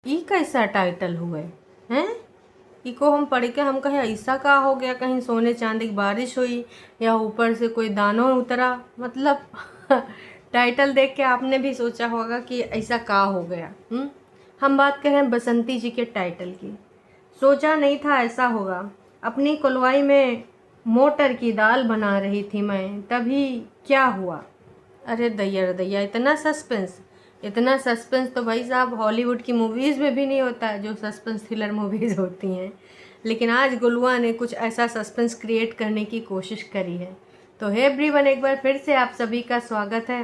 ई कैसा टाइटल हुए हैं? इको हम पढ़ के हम कहे ऐसा का हो गया, कहीं सोने चांदी की बारिश हुई या ऊपर से कोई दानों उतरा, मतलब टाइटल देख के आपने भी सोचा होगा कि ऐसा का हो गया। हम बात कर रहे हैं बसंती जी के टाइटल की। सोचा नहीं था ऐसा होगा। अपनी कुलवाई में मोटर की दाल बना रही थी मैं, तभी क्या हुआ। अरे दैया रे दैया, इतना सस्पेंस तो भाई साहब हॉलीवुड की मूवीज़ में भी नहीं होता है, जो सस्पेंस थ्रिलर मूवीज़ होती हैं। लेकिन आज गुलुआ ने कुछ ऐसा सस्पेंस क्रिएट करने की कोशिश करी है। तो हे एवरीवन, एक बार फिर से आप सभी का स्वागत है।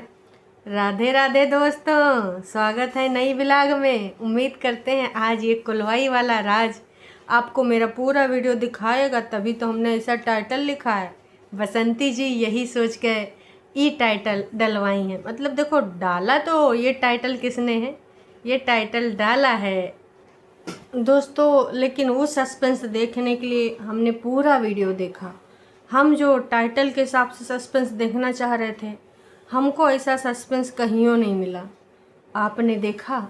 राधे राधे दोस्तों, स्वागत है नई व्लॉग में। उम्मीद करते हैं आज ये कुलवाई वाला राज आपको मेरा पूरा वीडियो दिखाएगा, तभी तो हमने ऐसा टाइटल लिखा है। बसंती जी यही सोच के ई टाइटल डलवाई हैं। मतलब देखो, डाला तो ये टाइटल किसने है, ये टाइटल डाला है दोस्तों, लेकिन वो सस्पेंस देखने के लिए हमने पूरा वीडियो देखा। हम जो टाइटल के हिसाब से सस्पेंस देखना चाह रहे थे, हमको ऐसा सस्पेंस कहीं नहीं मिला। आपने देखा?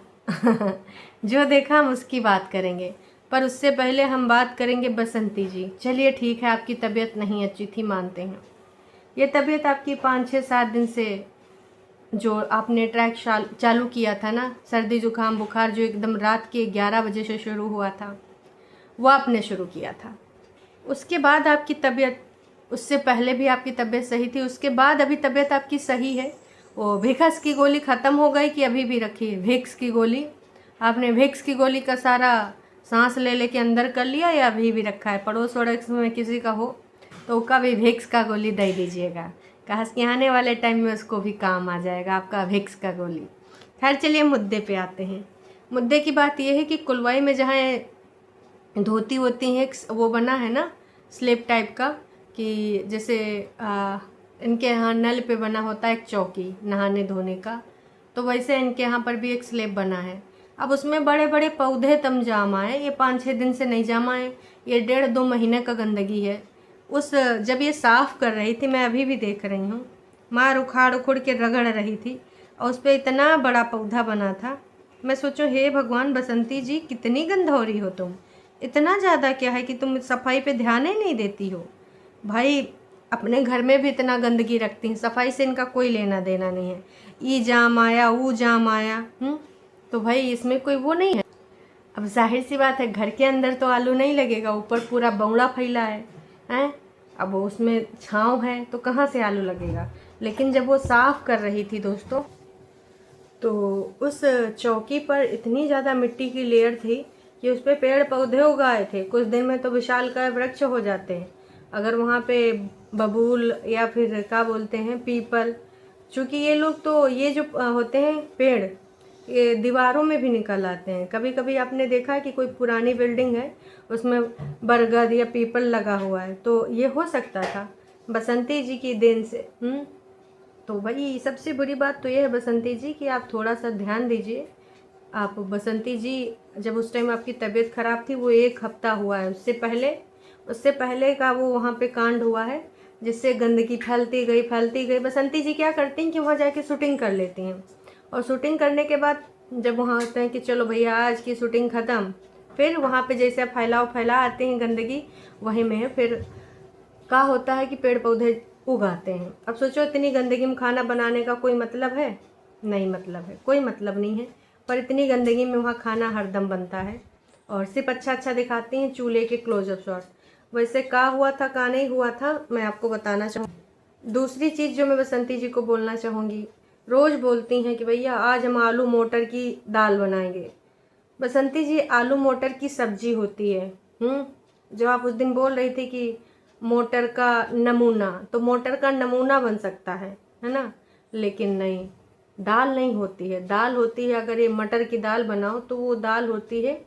जो देखा हम उसकी बात करेंगे, पर उससे पहले हम बात करेंगे बसंती जी। चलिए ठीक है, आपकी तबीयत नहीं अच्छी थी, मानते हैं। ये तबीयत आपकी 5-6-7 दिन से जो आपने ट्रैक चालू किया था ना, सर्दी जुकाम बुखार जो एकदम रात के 11 बजे से शुरू हुआ था, वो आपने शुरू किया था। उसके बाद आपकी तबीयत, उससे पहले भी आपकी तबीयत सही थी, उसके बाद अभी तबीयत आपकी सही है। वो विक्स की गोली ख़त्म हो गई कि अभी भी रखी है? विक्स की गोली आपने, विक्स की गोली का सारा सांस ले लेके अंदर कर लिया या अभी भी रखा है? पड़ोस वड़ोस में किसी का हो तो उसका भी विक्स का गोली दे दीजिएगा, कहा कि आने वाले टाइम में उसको भी काम आ जाएगा आपका विक्स का गोली। खैर चलिए मुद्दे पे आते हैं। मुद्दे की बात यह है कि कुलवाई में जहाँ धोती होती है, वो बना है ना स्लेब टाइप का, कि जैसे इनके यहाँ नल पे बना होता है एक चौकी नहाने धोने का, तो वैसे इनके यहाँ पर भी एक स्लेब बना है। अब उसमें बड़े बड़े पौधे तम जाम आए, ये 5-6 दिन से नहीं जाम आए, ये 1.5-2 महीने का गंदगी है। जब ये साफ़ कर रही थी, मैं अभी भी देख रही हूँ, मार उखाड़ उखड़ के रगड़ रही थी और उस पर इतना बड़ा पौधा बना था। मैं सोचूं, हे भगवान बसंती जी, कितनी गंधौरी हो तुम। इतना ज़्यादा क्या है कि तुम सफाई पे ध्यान ही नहीं देती हो। भाई अपने घर में भी इतना गंदगी रखती हैं, सफाई से इनका कोई लेना देना नहीं है। ई जाम आया, वो जाम आया, तो भाई इसमें कोई वो नहीं है। अब जाहिर सी बात है, घर के अंदर तो आलू नहीं लगेगा, ऊपर पूरा बौड़ा फैला है हैं। अब उसमें छाँव है तो कहाँ से आलू लगेगा। लेकिन जब वो साफ़ कर रही थी दोस्तों, तो उस चौकी पर इतनी ज़्यादा मिट्टी की लेयर थी कि उस पर पेड़ पौधे उगाए थे। कुछ दिन में तो विशालकाय वृक्ष हो जाते हैं अगर वहाँ पे बबूल या फिर क्या बोलते हैं पीपल। चूँकि ये लोग तो ये जो होते हैं पेड़, ये दीवारों में भी निकल आते हैं। कभी कभी आपने देखा है कि कोई पुरानी बिल्डिंग है, उसमें बरगद या पीपल लगा हुआ है, तो ये हो सकता था बसंती जी की देन से। तो भाई सबसे बुरी बात तो ये है बसंती जी कि आप थोड़ा सा ध्यान दीजिए। आप बसंती जी, जब उस टाइम आपकी तबीयत ख़राब थी, वो 1 हफ्ता हुआ है, उससे पहले का वो वहाँ पे कांड हुआ है, जिससे गंदगी फैलती गई। बसंती जी क्या करती हैं कि वहाँ जाके शूटिंग कर लेती हैं, और शूटिंग करने के बाद जब वहाँ होते हैं कि चलो भैया आज की शूटिंग ख़त्म, फिर वहाँ पे जैसे फैला आते हैं गंदगी, वहीं में फिर का होता है कि पेड़ पौधे उगाते हैं। अब सोचो, इतनी गंदगी में खाना बनाने का कोई मतलब है? नहीं मतलब है, कोई मतलब नहीं है। पर इतनी गंदगी में वहाँ खाना हरदम बनता है, और सिर्फ अच्छा दिखाती हैं चूल्हे के क्लोजअप शॉट्स। वैसे का हुआ था का नहीं हुआ था, मैं आपको बताना चाहूँ। दूसरी चीज़ जो मैं बसंती जी को बोलना चाहूँगी, रोज़ बोलती हैं कि भैया आज हम आलू मटर की दाल बनाएंगे। बसंती जी, आलू मटर की सब्जी होती है। जो आप उस दिन बोल रही थी कि मोटर का नमूना, तो मोटर का नमूना बन सकता है ना, लेकिन नहीं, दाल नहीं होती है। दाल होती है, अगर ये मटर की दाल बनाओ तो वो दाल होती है,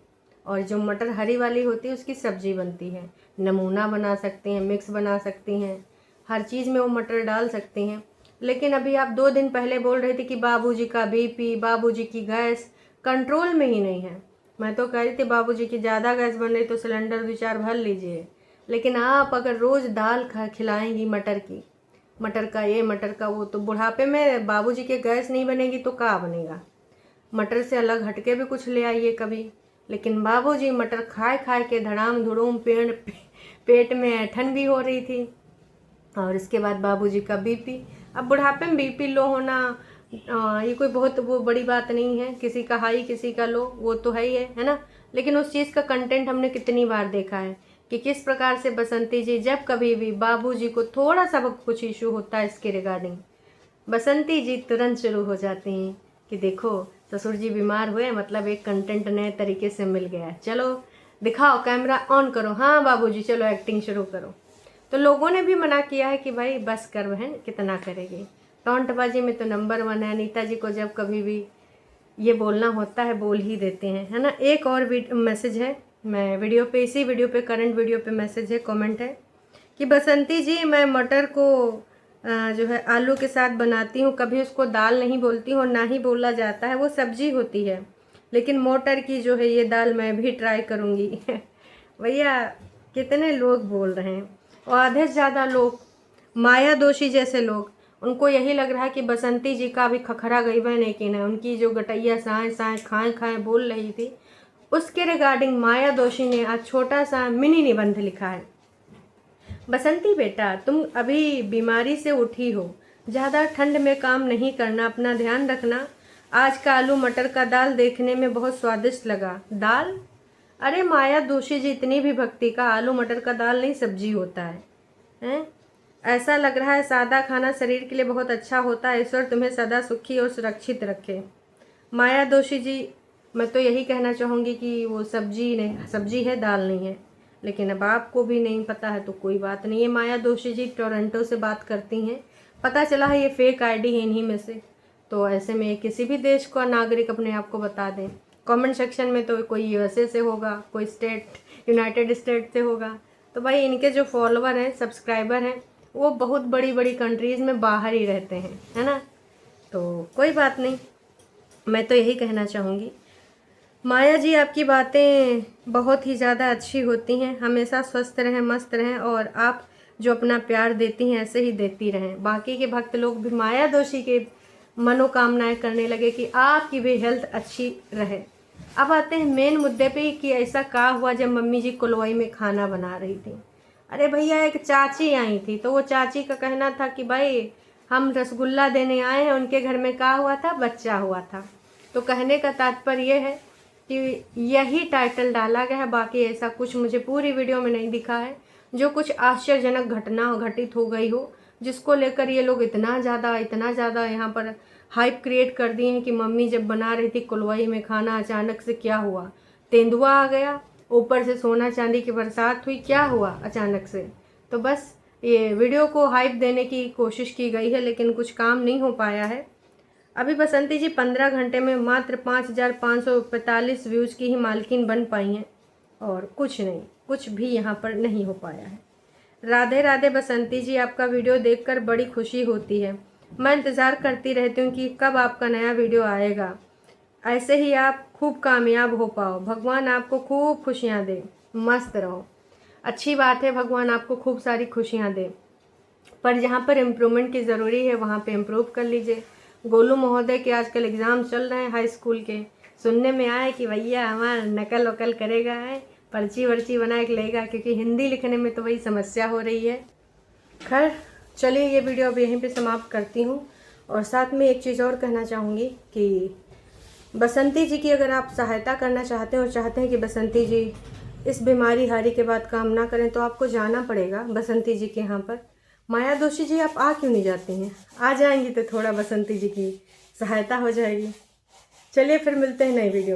और जो मटर हरी वाली होती है उसकी सब्जी बनती है। नमूना बना सकती हैं, मिक्स बना सकती हैं, हर चीज़ में वो मटर डाल सकती हैं। लेकिन अभी आप 2 दिन पहले बोल रहे थे कि बाबूजी का बीपी, बाबूजी की गैस कंट्रोल में ही नहीं है। मैं तो कह रही थी बाबूजी की ज़्यादा गैस बन रही तो सिलेंडर 2-4 भर लीजिए। लेकिन आप अगर रोज़ दाल खिलाएंगी मटर का ये मटर का वो, तो बुढ़ापे में बाबूजी के गैस नहीं बनेगी तो क्या बनेगा। मटर से अलग हटके भी कुछ ले आइए कभी। लेकिन बाबूजी मटर खाए खाए के धड़ाम धुड़ूम पेट में ऐंठन भी हो रही थी। और इसके बाद बाबूजी का बीपी। अब बुढ़ापे में बीपी लो होना ये कोई बहुत वो बड़ी बात नहीं है, किसी का हाई किसी का लो, वो तो है ना। लेकिन उस चीज़ का कंटेंट हमने कितनी बार देखा है कि किस प्रकार से बसंती जी जब कभी भी बाबूजी को थोड़ा सा कुछ इशू होता है इसके रिगार्डिंग, बसंती जी तुरंत शुरू हो जाती हैं कि देखो ससुर जी बीमार हुए, मतलब एक कंटेंट नए तरीके से मिल गया, चलो दिखाओ, कैमरा ऑन करो, हाँ बाबूजी चलो एक्टिंग शुरू करो। तो लोगों ने भी मना किया है कि भाई बस कर बहन, कितना करेगी, टॉन्टबाजी में तो नंबर 1 है। अनीता जी को जब कभी भी ये बोलना होता है बोल ही देते हैं, है ना। एक और मैसेज है, मैं वीडियो पे, इसी वीडियो पे, करंट वीडियो पे मैसेज है, कमेंट है कि बसंती जी मैं मटर को जो है आलू के साथ बनाती हूँ, कभी उसको दाल नहीं बोलती हूँ, ना ही बोला जाता है, वो सब्जी होती है, लेकिन मटर की जो है ये दाल मैं भी ट्राई करूँगी। भैया कितने लोग बोल रहे हैं, और आधे से ज़्यादा लोग माया दोषी जैसे लोग, उनको यही लग रहा है कि बसंती जी का भी खखरा गईबे नहीं कि ना, उनकी जो गटैया साएँ साएँ खाएँ खाएँ बोल रही थी उसके रिगार्डिंग माया दोषी ने आज छोटा सा मिनी निबंध लिखा है। बसंती बेटा तुम अभी बीमारी से उठी हो, ज़्यादा ठंड में काम नहीं करना, अपना ध्यान रखना। आज का आलू मटर का दाल देखने में बहुत स्वादिष्ट लगा। दाल? अरे माया दोषी जी इतनी भी भक्ति का, आलू मटर का दाल नहीं सब्जी होता है, हैं? ऐसा लग रहा है सादा खाना शरीर के लिए बहुत अच्छा होता है, ईश्वर तुम्हें सदा सुखी और सुरक्षित रखे। माया दोषी जी मैं तो यही कहना चाहूँगी कि वो सब्जी नहीं, सब्जी है दाल नहीं है, लेकिन अब आपको भी नहीं पता है तो कोई बात नहीं है। माया दोषी जी टोरंटो से बात करती हैं, पता चला है ये फेक आईडी है इन्हीं में से, तो ऐसे में किसी भी देश का नागरिक अपने आप को बता दें। कमेंट सेक्शन में तो कोई यूएसए से होगा, कोई यूनाइटेड स्टेट से होगा, तो भाई इनके जो फॉलोवर हैं, सब्सक्राइबर हैं, वो बहुत बड़ी बड़ी कंट्रीज़ में बाहर ही रहते हैं, है ना। तो कोई बात नहीं, मैं तो यही कहना चाहूँगी माया जी आपकी बातें बहुत ही ज़्यादा अच्छी होती हैं, हमेशा स्वस्थ रहें, मस्त रहें, और आप जो अपना प्यार देती हैं ऐसे ही देती रहें। बाकी के भक्त लोग भी माया दोषी के मनोकामनाएं करने लगे कि आपकी भी हेल्थ अच्छी रहे। अब आते हैं मेन मुद्दे पे कि ऐसा क्या हुआ जब मम्मी जी कुलवई में खाना बना रही थी। अरे भैया एक चाची आई थी, तो वो चाची का कहना था कि भाई हम रसगुल्ला देने आए हैं, उनके घर में क्या हुआ था, बच्चा हुआ था। तो कहने का तात्पर्य ये है कि यही टाइटल डाला गया है, बाकी ऐसा कुछ मुझे पूरी वीडियो में नहीं दिखा है जो कुछ आश्चर्यजनक घटना घटित हो गई हो, जिसको लेकर ये लोग इतना ज़्यादा यहाँ पर हाइप क्रिएट कर दिए हैं कि मम्मी जब बना रही थी कुलवई में खाना, अचानक से क्या हुआ, तेंदुआ आ गया, ऊपर से सोना चांदी की बरसात हुई, क्या हुआ अचानक से। तो बस ये वीडियो को हाइप देने की कोशिश की गई है, लेकिन कुछ काम नहीं हो पाया है। अभी बसंती जी 15 घंटे में मात्र 5,545 व्यूज़ की ही मालकिन बन पाई हैं, और कुछ नहीं, कुछ भी यहाँ पर नहीं हो पाया है। राधे राधे बसंती जी, आपका वीडियो देखकर बड़ी खुशी होती है। मैं इंतज़ार करती रहती हूँ कि कब आपका नया वीडियो आएगा। ऐसे ही आप खूब कामयाब हो पाओ, भगवान आपको खूब खुशियाँ दे, मस्त रहो। अच्छी बात है, भगवान आपको खूब सारी खुशियाँ दे, पर जहाँ पर इम्प्रूवमेंट की ज़रूरी है वहाँ पे इम्प्रूव कर लीजिए। गोलू महोदय के आजकल एग्ज़ाम चल रहे हैं हाई स्कूल के, सुनने में आया कि भैया हमारा नकल वकल करेगा है, पर्ची वर्ची बना के लेगा, क्योंकि हिंदी लिखने में तो वही समस्या हो रही है। खैर चलिए ये वीडियो अब यहीं पे समाप्त करती हूँ, और साथ में एक चीज़ और कहना चाहूँगी कि बसंती जी की अगर आप सहायता करना चाहते हैं और चाहते हैं कि बसंती जी इस बीमारी हारी के बाद काम ना करें, तो आपको जाना पड़ेगा बसंती जी के यहाँ पर। माया दोषी जी आप आ क्यों नहीं जाती हैं, आ जाएंगी तो थोड़ा बसंती जी की सहायता हो जाएगी। चलिए फिर मिलते हैं नई वीडियो में।